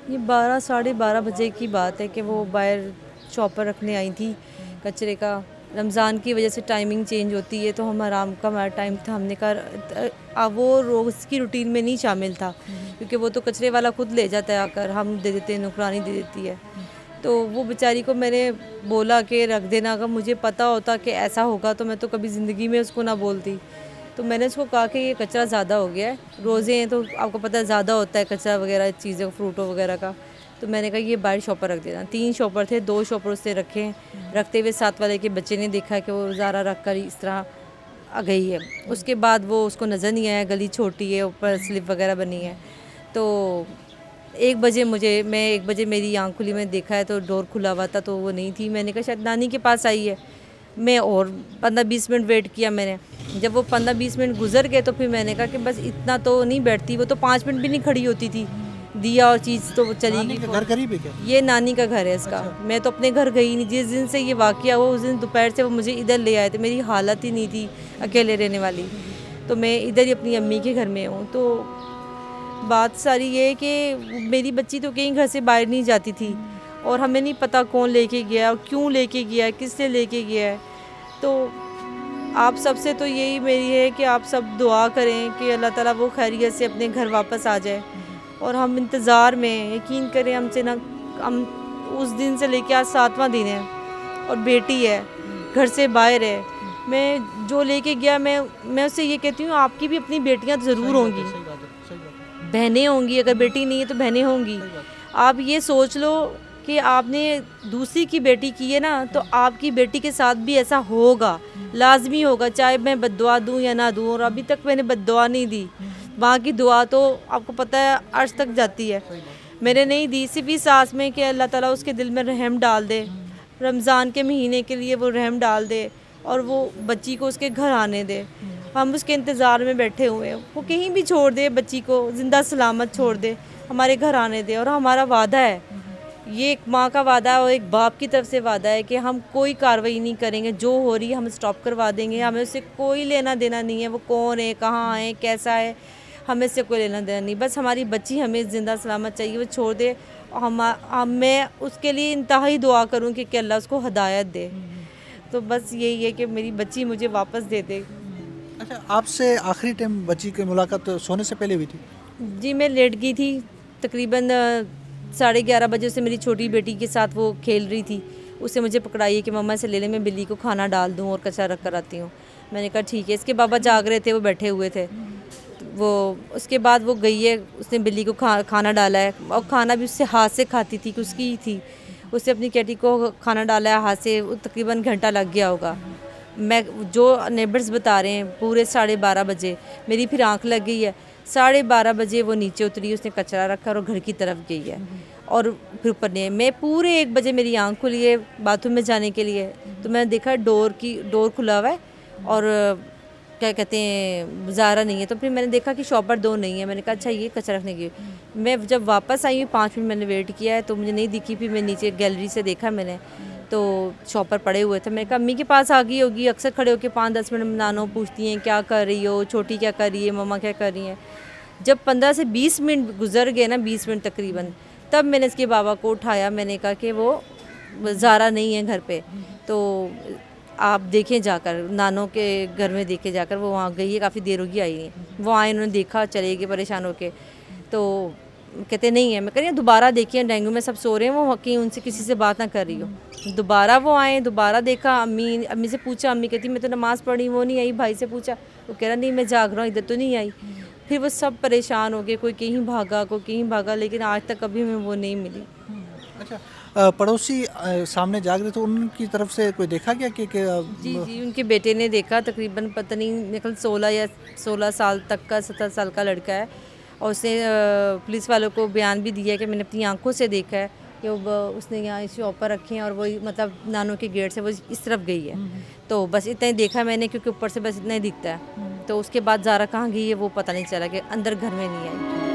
یہ 12 ساڑھے 12 بجے کی بات ہے کہ وہ باہر شاپر رکھنے آئی تھی کچرے کا. رمضان کی وجہ سے ٹائمنگ چینج ہوتی ہے تو ہمارا ٹائم تھا. ہم نے کہا وہ روز کی روٹین میں نہیں شامل تھا کیونکہ وہ تو کچرے والا خود لے جاتا ہے آ کر, ہم دے دیتے ہیں, نوکرانی دے دیتی ہے. تو وہ بیچاری کو میں نے بولا کہ رکھ دینا, اگر مجھے پتہ ہوتا کہ ایسا ہوگا تو میں تو کبھی زندگی میں اس کو نہ بولتی. تو میں نے اس کو کہا کہ یہ کچرا زیادہ ہو گیا ہے, روزے ہیں تو آپ کو پتہ ہے زیادہ ہوتا ہے کچرا وغیرہ چیزیں فروٹوں وغیرہ کا. تو میں نے کہا یہ باہر شاپر رکھ دینا. 3 شاپر تھے, 2 شاپر اس سے رکھے. رکھتے ہوئے ساتھ والے کے بچے نے دیکھا کہ وہ زارا رکھ کر اس طرح آ گئی ہے. اس کے بعد وہ اس کو نظر نہیں آیا, گلی چھوٹی ہے, اوپر سلپ وغیرہ بنی ہے. تو 1 بجے میں 1 بجے میری آنکھ کھلی, میں نے دیکھا ہے تو ڈور کھلا ہوا تھا تو وہ نہیں تھی. میں نے کہا شاید نانی کے پاس آئی ہے. میں اور 15-20 منٹ ویٹ کیا میں نے. جب وہ 15-20 منٹ گزر گئے تو پھر میں نے کہا کہ بس اتنا تو نہیں بیٹھتی, وہ تو 5 منٹ بھی نہیں کھڑی ہوتی تھی. دیا اور چیز تو وہ چلی گئی. گھر قریب ہے کیا؟ یہ نانی کا گھر ہے اس کا. میں تو اپنے گھر گئی نہیں. جس دن سے یہ واقعہ ہوا اس دن دوپہر سے وہ مجھے ادھر لے آئے تھے. میری حالت ہی نہیں تھی اکیلے رہنے والی, تو میں ادھر ہی اپنی امی کے گھر میں ہوں. تو بات ساری یہ ہے کہ میری بچی تو کہیں گھر سے باہر نہیں جاتی تھی, اور ہمیں نہیں پتہ کون لے کے گیا اور کیوں لے کے گیا ہے, کس سے لے کے گیا ہے. تو آپ سب سے تو یہی میری ہے کہ آپ سب دعا کریں کہ اللہ تعالیٰ وہ خیریت سے اپنے گھر واپس آ جائے. اور ہم انتظار میں, یقین کریں ہم سے نہ, ہم اس دن سے لے کے آج 7واں دن ہے, اور بیٹی ہے گھر سے باہر ہے. میں جو لے کے گیا میں اس سے یہ کہتی ہوں آپ کی بھی اپنی بیٹیاں ضرور ہوں گی, بہنیں ہوں گی, اگر بیٹی نہیں ہے تو بہنیں ہوں گی. آپ یہ سوچ لو کہ آپ نے دوسری کی بیٹی کی ہے نا, تو آپ کی بیٹی کے ساتھ بھی ایسا ہوگا, لازمی ہوگا, چاہے میں بد دعا دوں یا نہ دوں. اور ابھی تک میں نے بد دعا نہیں دی. وہاں کی دعا تو آپ کو پتہ ہے عرش تک جاتی ہے, میں نے نہیں دی. صرف اس آس میں کہ اللہ تعالیٰ اس کے دل میں رحم ڈال دے, رمضان کے مہینے کے لیے وہ رحم ڈال دے, اور وہ بچی کو اس کے گھر آنے دے. ہم اس کے انتظار میں بیٹھے ہوئے ہیں, وہ کہیں بھی چھوڑ دے بچی کو, زندہ سلامت چھوڑ دے, ہمارے گھر آنے دے. اور ہمارا وعدہ ہے, یہ ایک ماں کا وعدہ ہے اور ایک باپ کی طرف سے وعدہ ہے کہ ہم کوئی کارروائی نہیں کریں گے. جو ہو رہی ہے ہم اسٹاپ کروا دیں گے. ہمیں اس سے کوئی لینا دینا نہیں ہے, وہ کون ہے, کہاں ہے, کیسا ہے, ہمیں اس سے کوئی لینا دینا نہیں. بس ہماری بچی ہمیں زندہ سلامت چاہیے, وہ چھوڑ دے. میں اس کے لیے انتہائی دعا کروں کہ اللہ اس کو ہدایت دے. تو بس یہی ہے کہ میری بچی مجھے واپس دے دے. اچھا, آپ سے آخری ٹائم بچی کی ملاقات سونے سے پہلے ہوئی تھی؟ جی میں لیٹ گئی تھی تقریباً 11:30 بجے سے. میری چھوٹی بیٹی کے ساتھ وہ کھیل رہی تھی, اسے مجھے پکڑائی کہ مما سے لے لے, میں بلی کو کھانا ڈال دوں اور کچرا رکھ کر آتی ہوں. میں نے کہا ٹھیک ہے. اس کے بابا جاگ رہے تھے, وہ بیٹھے ہوئے تھے. وہ اس کے بعد وہ گئی ہے, اس نے بلی کو کھانا ڈالا ہے, اور کھانا بھی اس سے ہاتھ سے کھاتی تھی کہ اس کی ہی تھی. اس نے اپنی کیٹی کو کھانا ڈالا ہے ہاتھ سے, تقریباً گھنٹہ لگ گیا ہوگا. میں جو نیبرز بتا رہے ہیں پورے 12:30 بجے میری پھر آنکھ لگ گئی ہے. 12:30 بجے وہ نیچے اتری, اس نے کچرا رکھا اور گھر کی طرف گئی ہے. اور پھر اوپر نے میں پورے 1 بجے میری آنکھ کھلی ہے باتھ روم میں جانے کے لیے, تو میں نے دیکھا ڈور کھلا ہوا ہے, اور کیا کہتے ہیں زارا نہیں ہے. تو پھر میں نے دیکھا کہ شاپر 2 نہیں ہے. میں نے کہا اچھا یہ کچرا رکھنے کی. میں جب واپس آئی 5 منٹ میں نے ویٹ کیا ہے تو مجھے نہیں دکھی. پھر میں نیچے گیلری سے دیکھا میں نے تو شاپر پڑے ہوئے تھے. میں نے کہا امی کے پاس آ گئی ہوگی, اکثر کھڑے ہو کے 5-10 منٹ نانو پوچھتی ہیں کیا کر رہی ہو, چھوٹی کیا کر رہی ہے, مما کیا کر رہی ہیں. جب 15 سے 20 منٹ گزر گئے نا, 20 منٹ تقریباً, تب میں نے اس کے بابا کو اٹھایا. میں نے کہا کہ وہ زارا نہیں ہے گھر پہ, تو آپ دیکھیں جا کر, نانوں کے گھر میں دیکھے جا کر. وہ وہاں گئی ہے, کافی دیر ہوگی آئی نہیں. وہ آئے, انہوں نے دیکھا, چلے گئے پریشان ہو کے. تو کہتے نہیں ہے. میں کہہ رہی ہوں دوبارہ دیکھیں, ڈینگو میں سب سو رہے ہیں, وہ کہیں ان سے کسی سے بات نہ کر رہی ہو. دوبارہ وہ آئے, دوبارہ دیکھا, امی سے پوچھا, امی کہتی میں تو نماز پڑھی, وہ نہیں آئی. بھائی سے پوچھا, وہ کہہ رہا نہیں میں جاگ رہا ہوں, ادھر تو نہیں آئی. پھر وہ سب پریشان ہو گئے, کوئی کہیں بھاگا, کوئی کہیں بھاگا, لیکن آج تک کبھی ہمیں وہ نہیں ملی. اچھا, پڑوسی سامنے جاگ رہے تو ان کی طرف سے کوئی دیکھا گیا کہ جی ان کے بیٹے نے دیکھا, تقریباً پتہ نہیں نکل 16 سال تک کا, 17 سال کا لڑکا ہے. اور اس نے پولیس والوں کو بیان بھی دیا کہ میں نے اپنی آنکھوں سے دیکھا ہے کہ اس نے یہاں شاپ پر رکھے ہیں, اور وہ مطلب نانوں کے گیٹ سے وہ اس طرف گئی ہے. تو بس اتنا ہی دیکھا میں نے, کیونکہ اوپر سے بس اتنا ہی دکھتا ہے. تو اس کے بعد زارا کہاں گئی ہے وہ پتہ نہیں چلا, کہ اندر گھر میں نہیں آئی.